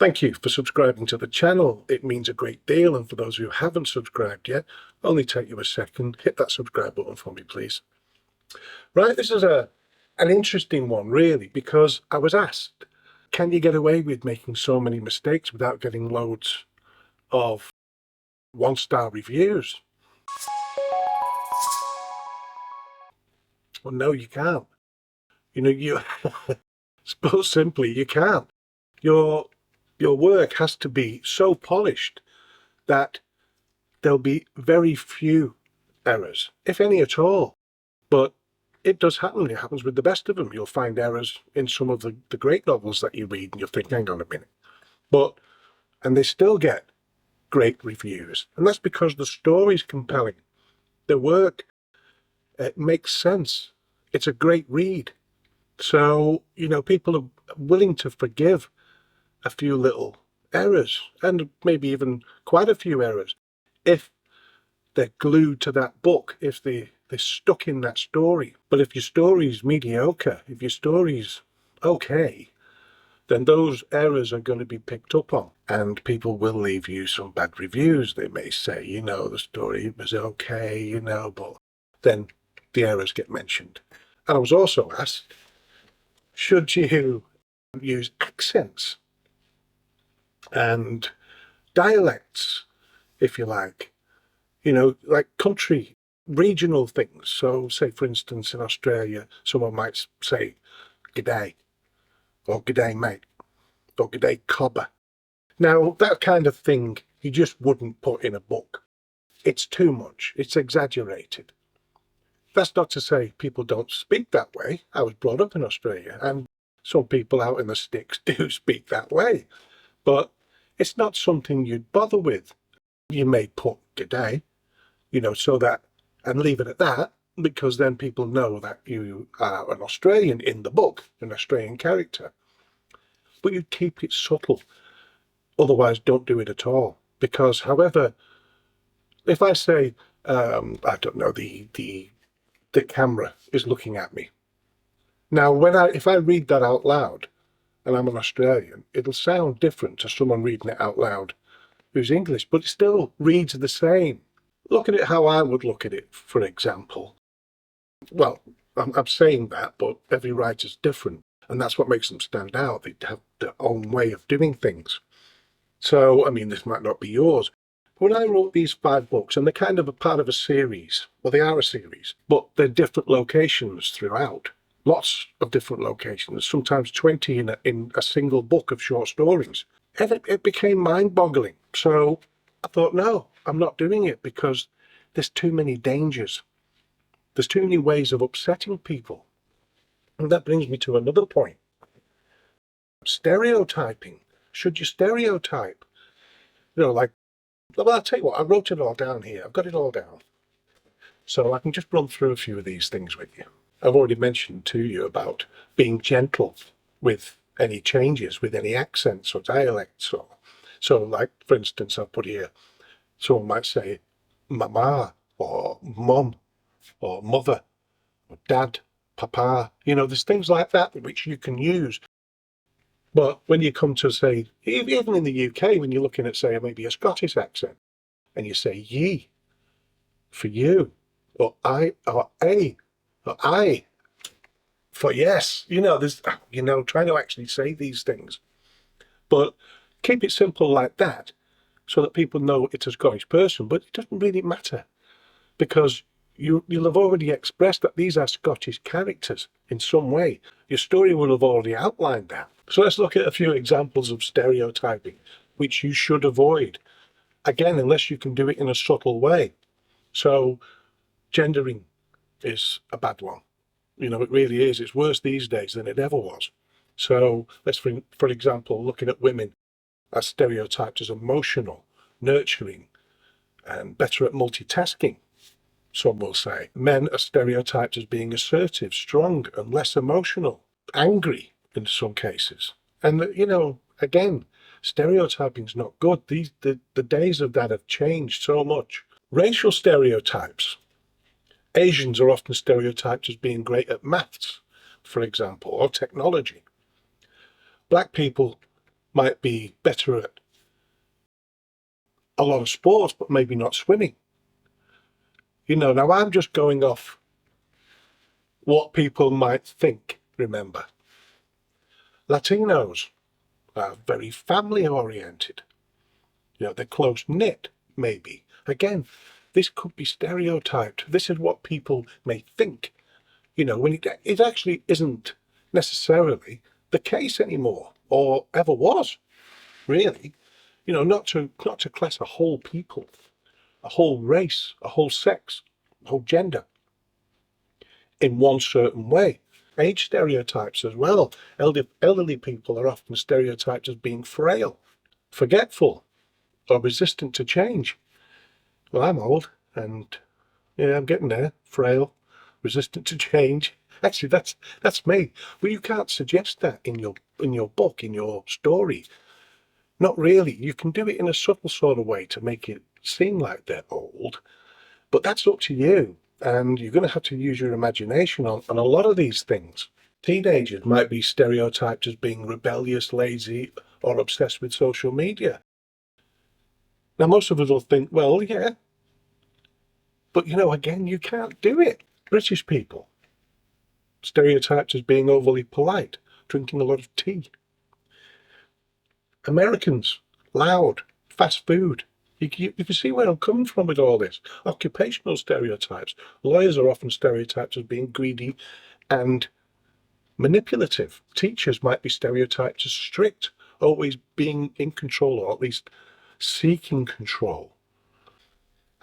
Thank you for subscribing to the channel. It means a great deal, and for those who haven't subscribed yet, only take you a second. Hit that subscribe button for me, please. Right, this is an interesting one, really, because I was asked, can you get away with making so many mistakes without getting loads of one-star reviews? Well, no, you can't. You suppose simply you can't. Your work has to be so polished that there'll be very few errors, if any at all. But it does happen. It happens with the best of them. You'll find errors in some of the great novels that you read, and you'll think, hang on a minute. And they still get great reviews. And that's because the story's compelling. The work, it makes sense. It's a great read. So, people are willing to forgive a few little errors, and maybe even quite a few errors, if they're glued to that book, if they're stuck in that story. But if your story's mediocre, if your story's okay, then those errors are going to be picked up on, and people will leave you some bad reviews. They may say, the story was okay, but then the errors get mentioned. And I was also asked, should you use accents and dialects, if you like, like country, regional things. So say, for instance, in Australia, someone might say, "G'day," or "G'day, mate," or "G'day, cobber." Now, that kind of thing you just wouldn't put in a book. It's too much. It's exaggerated. That's not to say people don't speak that way. I was brought up in Australia, and some people out in the sticks do speak that way. But it's not something you'd bother with. You may put "G'day," so that, and leave it at that, because then people know that you are an Australian in the book, an Australian character. But you keep it subtle. Otherwise, don't do it at all. Because, however, if I say, I don't know, the camera is looking at me. Now, if I read that out loud, and I'm an Australian, it'll sound different to someone reading it out loud who's English, but it still reads the same. Look at it how I would look at it, for example. Well, I'm saying that, but every writer's different, and that's what makes them stand out. They have their own way of doing things. So, this might not be yours. When I wrote these 5 books, and they're kind of a part of a series, well, they are a series, but they're different locations throughout. Lots of different locations, sometimes 20 in a single book of short stories. And it became mind-boggling. So I thought, no, I'm not doing it, because there's too many dangers. There's too many ways of upsetting people. And that brings me to another point. Stereotyping. Should you stereotype? Well, I'll tell you what, I wrote it all down here. I've got it all down. So I can just run through a few of these things with you. I've already mentioned to you about being gentle with any changes, with any accents or dialects. So like, for instance, I've put here, someone might say mama, or mum, or mother, or dad, papa. There's things like that which you can use. But when you come to, say, even in the UK, when you're looking at, say, maybe a Scottish accent, and you say ye for you, or I, or a, or I for yes, there's, trying to actually say these things. But keep it simple like that, so that people know it's a Scottish person, but it doesn't really matter, because you'll have already expressed that these are Scottish characters in some way. Your story will have already outlined that. So let's look at a few examples of stereotyping, which you should avoid. Again, unless you can do it in a subtle way. So, gendering is a bad one. It really is. It's worse these days than it ever was. So let's, for example, looking at women as stereotyped as emotional, nurturing, and better at multitasking, some will say. Men are stereotyped as being assertive, strong, and less emotional, angry in some cases. And, again, stereotyping's not good. The days of that have changed so much. Racial stereotypes. Asians are often stereotyped as being great at maths, for example, or technology. Black people might be better at a lot of sports, but maybe not swimming. Now I'm just going off what people might think. Remember, Latinos are very family oriented. They're close knit, maybe. Again, this could be stereotyped. This is what people may think, when it actually isn't necessarily the case anymore, or ever was, really. Not to class a whole people, a whole race, a whole sex, a whole gender in one certain way. Age stereotypes as well. Elderly people are often stereotyped as being frail, forgetful, or resistant to change. Well, I'm old, and yeah, I'm getting there. Frail, resistant to change. Actually, that's me. Well, you can't suggest that in your book, in your story. Not really. You can do it in a subtle sort of way to make it seem like they're old, but that's up to you. And you're going to have to use your imagination on a lot of these things. Teenagers might be stereotyped as being rebellious, lazy, or obsessed with social media. Now, most of us will think, well, yeah, but again, you can't do it. British people, stereotyped as being overly polite, drinking a lot of tea. Americans, loud, fast food. You can see where I'm coming from with all this. Occupational stereotypes. Lawyers are often stereotyped as being greedy and manipulative. Teachers might be stereotyped as strict, always being in control, or at least seeking control.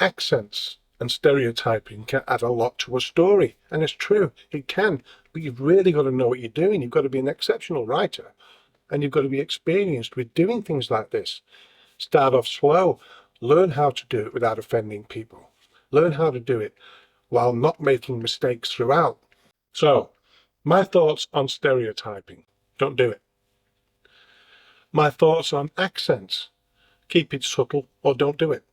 Accents and stereotyping can add a lot to a story, and it's true, it can, but you've really got to know what you're doing. You've got to be an exceptional writer, and you've got to be experienced with doing things like this. Start off slow, learn how to do it without offending people, learn how to do it while not making mistakes throughout. So, my thoughts on stereotyping: don't do it. My thoughts on accents: keep it subtle or don't do it.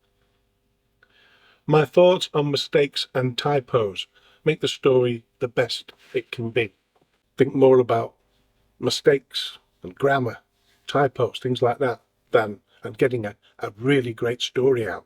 My thoughts on mistakes and typos: make the story the best it can be. Think more about mistakes and grammar, typos, things like that, and getting a really great story out.